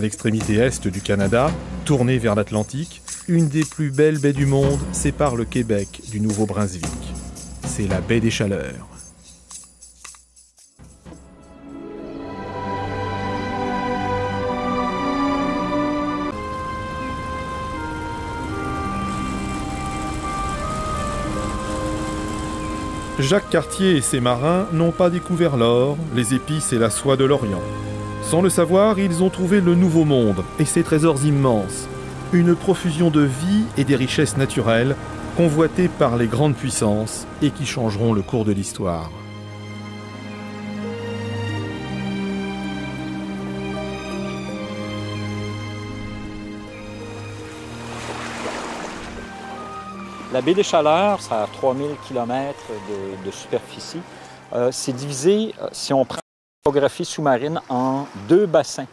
À l'extrémité est du Canada, tournée vers l'Atlantique, une des plus belles baies du monde sépare le Québec du Nouveau-Brunswick. C'est la baie des Chaleurs. Jacques Cartier et ses marins n'ont pas découvert l'or, les épices et la soie de l'Orient. Sans le savoir, ils ont trouvé le Nouveau Monde et ses trésors immenses. Une profusion de vie et des richesses naturelles convoitées par les grandes puissances et qui changeront le cours de l'histoire. La baie des Chaleurs, ça a 3000 km de superficie. C'est divisé, si on prend la topographie sous-marine, en deux bassins.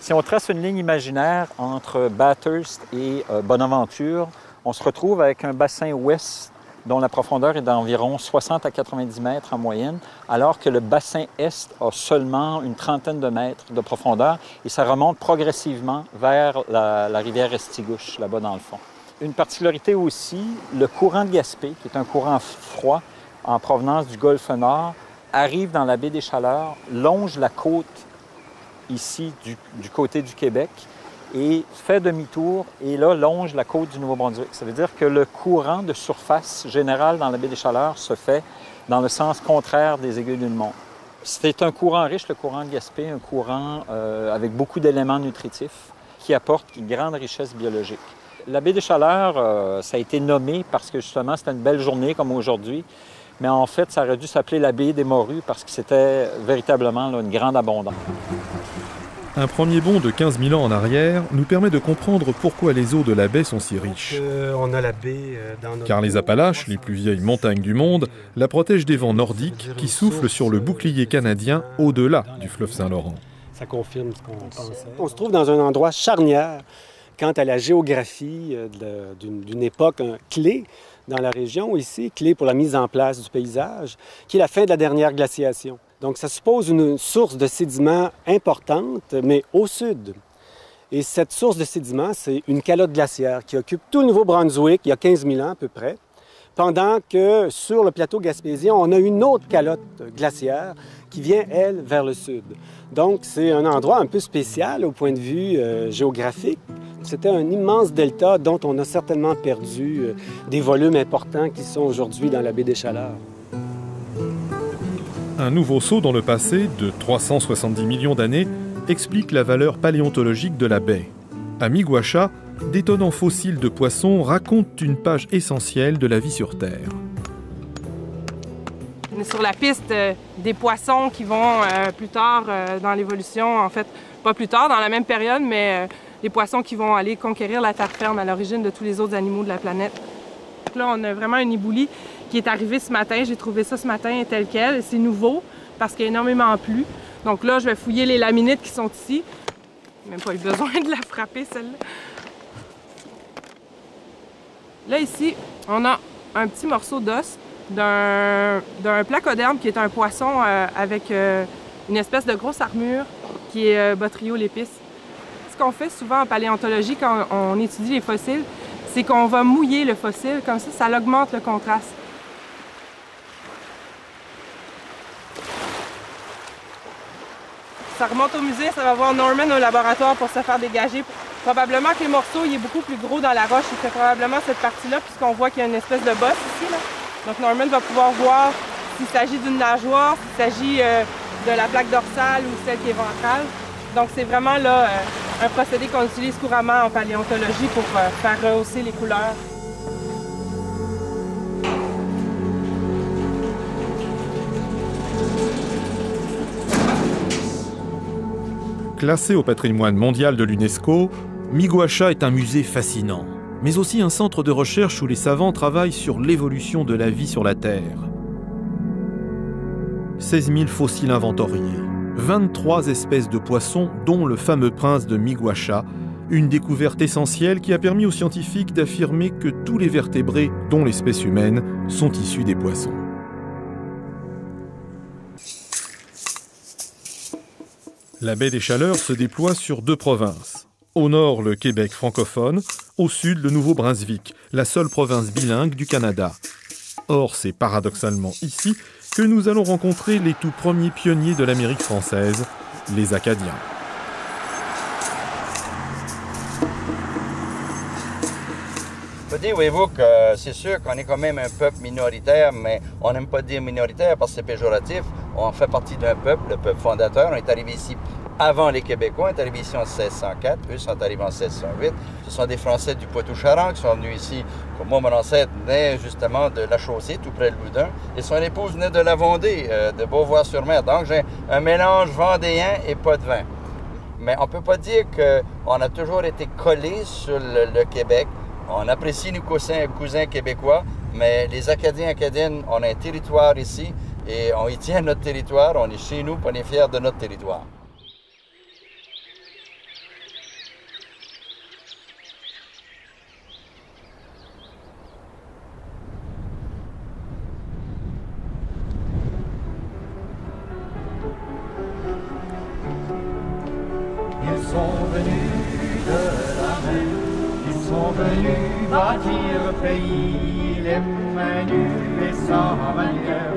Si on trace une ligne imaginaire entre Bathurst et Bonaventure, on se retrouve avec un bassin ouest dont la profondeur est d'environ 60 à 90 mètres en moyenne, alors que le bassin est a seulement une trentaine de mètres de profondeur et ça remonte progressivement vers la rivière Estigouche, là-bas dans le fond. Une particularité aussi, le courant de Gaspé, qui est un courant froid en provenance du Golfe Nord, arrive dans la baie des Chaleurs, longe la côte ici du côté du Québec et fait demi-tour et là longe la côte du Nouveau-Brunswick. Ça veut dire que le courant de surface général dans la baie des Chaleurs se fait dans le sens contraire des aiguilles d'une montre. C'est un courant riche, le courant de Gaspé, un courant avec beaucoup d'éléments nutritifs qui apporte une grande richesse biologique. La baie des Chaleurs, ça a été nommé parce que justement c'était une belle journée comme aujourd'hui, mais en fait ça aurait dû s'appeler la baie des Morues parce que c'était véritablement là, une grande abondance. Un premier bond de 15 000 ans en arrière nous permet de comprendre pourquoi les eaux de la baie sont si riches. On a la baie dans notre... Car les Appalaches, les plus vieilles montagnes du monde, la protègent des vents nordiques qui soufflent sur le bouclier canadien au-delà du fleuve Saint-Laurent. Ça confirme ce qu'on pensait. On se trouve dans un endroit charnière quant à la géographie d'une époque clé dans la région ici, clé pour la mise en place du paysage, qui est la fin de la dernière glaciation. Donc ça suppose une source de sédiments importante, mais au sud. Et cette source de sédiments, c'est une calotte glaciaire qui occupe tout le Nouveau-Brunswick il y a 15 000 ans à peu près, pendant que sur le plateau gaspésien, on a une autre calotte glaciaire qui vient, elle, vers le sud. Donc c'est un endroit un peu spécial au point de vue géographique. C'était un immense delta dont on a certainement perdu des volumes importants qui sont aujourd'hui dans la baie des Chaleurs. Un nouveau saut dans le passé, de 370 millions d'années, explique la valeur paléontologique de la baie. À Miguacha, d'étonnants fossiles de poissons racontent une page essentielle de la vie sur Terre. On est sur la piste des poissons qui vont plus tard dans l'évolution, en fait, pas plus tard, dans la même période, mais les poissons qui vont aller conquérir la terre ferme à l'origine de tous les autres animaux de la planète. Donc là, on a vraiment un ibouli qui est arrivé ce matin. J'ai trouvé ça ce matin tel quel. C'est nouveau parce qu'il y a énormément plu. Donc là, je vais fouiller les laminites qui sont ici. J'ai même pas eu besoin de la frapper, celle-là. Là, ici, on a un petit morceau d'os d'un placoderme qui est un poisson avec une espèce de grosse armure qui est Botryoplepis. Ce qu'on fait souvent en paléontologie quand on étudie les fossiles, c'est qu'on va mouiller le fossile, comme ça augmente le contraste. Ça remonte au musée, ça va voir Norman au laboratoire pour se faire dégager. Probablement que les morceaux, il est beaucoup plus gros dans la roche. Il fait probablement cette partie-là, puisqu'on voit qu'il y a une espèce de bosse ici, là. Donc Norman va pouvoir voir s'il s'agit d'une nageoire, s'il s'agit de la plaque dorsale ou celle qui est ventrale. Donc c'est vraiment là un procédé qu'on utilise couramment en paléontologie pour faire rehausser les couleurs. Classé au patrimoine mondial de l'UNESCO, Miguacha est un musée fascinant, mais aussi un centre de recherche où les savants travaillent sur l'évolution de la vie sur la Terre. 16 000 fossiles inventoriés, 23 espèces de poissons, dont le fameux prince de Miguacha, une découverte essentielle qui a permis aux scientifiques d'affirmer que tous les vertébrés, dont l'espèce humaine, sont issus des poissons. La baie des Chaleurs se déploie sur 2 provinces. Au nord, le Québec francophone, au sud, le Nouveau-Brunswick, la seule province bilingue du Canada. Or, c'est paradoxalement ici que nous allons rencontrer les tout premiers pionniers de l'Amérique française, les Acadiens. Je peux dire, voyez-vous, que c'est sûr qu'on est quand même un peuple minoritaire, mais on n'aime pas dire minoritaire parce que c'est péjoratif. On fait partie d'un peuple, le peuple fondateur. On est arrivé ici avant les Québécois, on est arrivé ici en 1604, eux sont arrivés en 1608. Ce sont des Français du Poitou-Charentes qui sont venus ici. Comme moi, mon ancêtre venait justement de la Chaussée, tout près de Loudun, et son épouse venait de la Vendée, de Beauvoir-sur-Mer. Donc j'ai un mélange vendéen et pas de vin. Mais on ne peut pas dire qu'on a toujours été collés sur le Québec. On apprécie nos cousins québécois, mais les Acadiens et Acadiennes, on a un territoire ici et on y tient notre territoire, on est chez nous, on est fiers de notre territoire. Ils sont venus de la mer, ils sont venus bâtir le pays, les mains nues et sans manière.